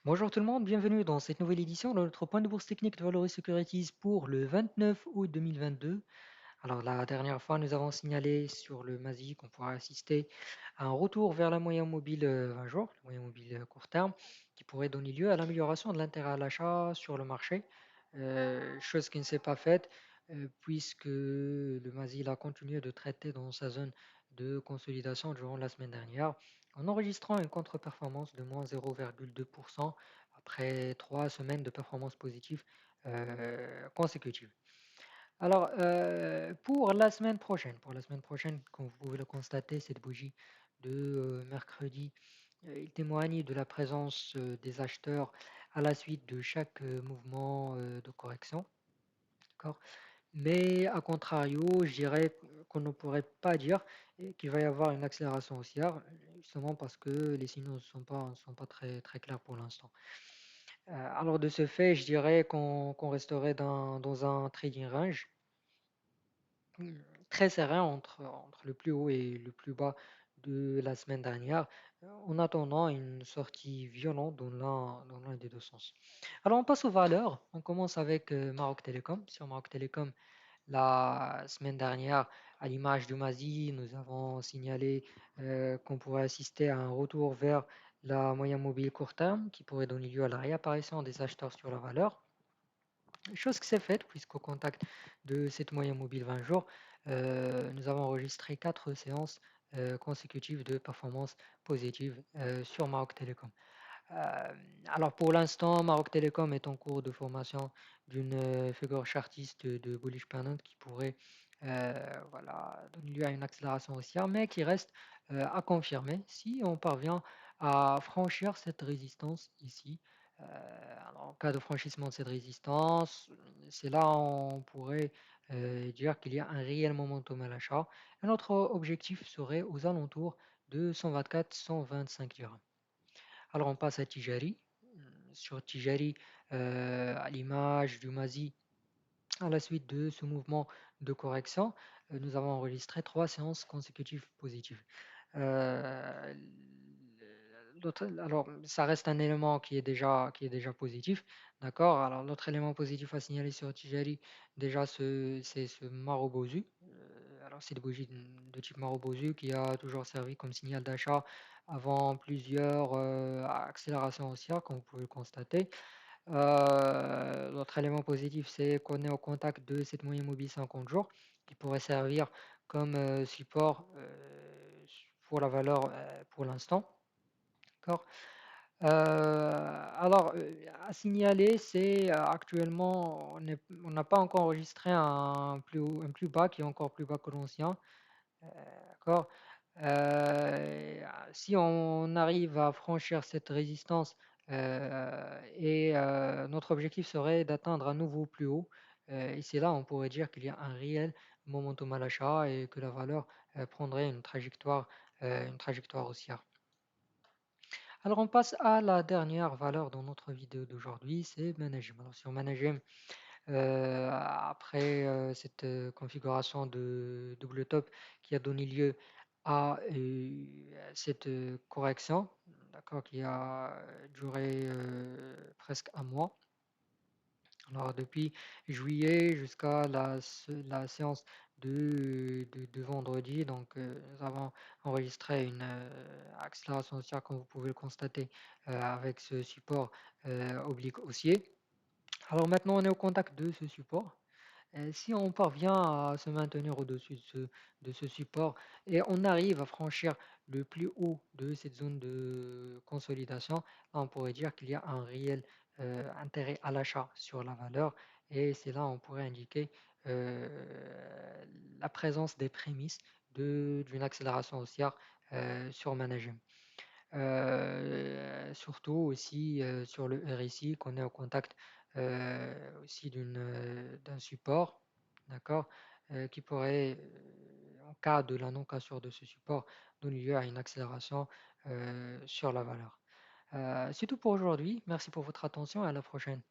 Bonjour tout le monde, bienvenue dans cette nouvelle édition de notre point de bourse technique de Valoris Securities pour le 29 août 2022. Alors la dernière fois, nous avons signalé sur le MASI qu'on pourra assister à un retour vers la moyenne mobile 20 jours, la moyenne mobile court terme, qui pourrait donner lieu à l'amélioration de l'intérêt à l'achat sur le marché, chose qui ne s'est pas faite puisque le MASI a continué de traiter dans sa zone de consolidation durant la semaine dernière, en enregistrant une contre-performance de moins 0,2% après 3 semaines de performance positive consécutive. Alors, pour la semaine prochaine, comme vous pouvez le constater, cette bougie de mercredi, il témoigne de la présence des acheteurs à la suite de chaque mouvement de correction. D'accord. Mais à contrario, je dirais qu'on ne pourrait pas dire qu'il va y avoir une accélération haussière, justement parce que les signaux ne sont pas très, très clairs pour l'instant. Alors de ce fait, je dirais qu'on resterait dans un trading range très serein entre le plus haut et le plus bas de la semaine dernière, en attendant une sortie violente dans l'un des deux sens. Alors on passe aux valeurs. On commence avec Maroc Télécom. Sur Maroc Télécom, la semaine dernière, à l'image du MASI, nous avons signalé qu'on pourrait assister à un retour vers la moyenne mobile court terme qui pourrait donner lieu à la réapparition des acheteurs sur la valeur. Chose qui s'est faite, puisqu'au contact de cette moyenne mobile 20 jours, nous avons enregistré 4 séances consécutives de performance positive sur Maroc Télécom. Euh, alors pour l'instant, Maroc Télécom est en cours de formation d'une figure chartiste de bullish pennant qui pourrait voilà, donner lieu à une accélération haussière, mais qui reste à confirmer si on parvient à franchir cette résistance ici. Alors, en cas de franchissement de cette résistance, c'est là où on pourrait dire qu'il y a un réel momentum à l'achat. Et notre objectif serait aux alentours de 124-125 dirhams. Alors on passe à Tijari. Sur Tijari, à l'image du MASI, à la suite de ce mouvement de correction, nous avons enregistré 3 séances consécutives positives. Euh, alors, ça reste un élément qui est déjà positif, d'accord? Alors, l'autre élément positif à signaler sur Tijari, déjà, c'est ce Marubozu. Alors, c'est des bougies de type Marubozu qui a toujours servi comme signal d'achat avant plusieurs accélérations haussières, comme vous pouvez le constater. L'autre élément positif, c'est qu'on est au contact de cette moyenne mobile 50 jours qui pourrait servir comme support pour la valeur pour l'instant. D'accord. Alors, à signaler, c'est actuellement, on n'a pas encore enregistré un plus bas qui est encore plus bas que l'ancien. D'accord. Si on arrive à franchir cette résistance et notre objectif serait d'atteindre un nouveau plus haut, et c'est là on pourrait dire qu'il y a un réel momentum à l'achat et que la valeur prendrait une trajectoire haussière. Alors on passe à la dernière valeur dans notre vidéo d'aujourd'hui, c'est Managem. Alors sur Managem, après cette configuration de double top qui a donné lieu à cette correction, d'accord, qui a duré presque un mois. Alors depuis juillet jusqu'à la séance de vendredi, donc nous avons enregistré une accélération haussière comme vous pouvez le constater avec ce support oblique haussier. Alors maintenant on est au contact de ce support. Si on parvient à se maintenir au-dessus de ce support et on arrive à franchir le plus haut de cette zone de consolidation, là, on pourrait dire qu'il y a un réel intérêt à l'achat sur la valeur et c'est là où on pourrait indiquer la présence des prémices d'une accélération haussière sur Managem. Surtout aussi sur le RSI qu'on est au contact aussi d'un support, d'accord, qui pourrait, en cas de la non-cassure de ce support, donner lieu à une accélération sur la valeur. C'est tout pour aujourd'hui. Merci pour votre attention et à la prochaine.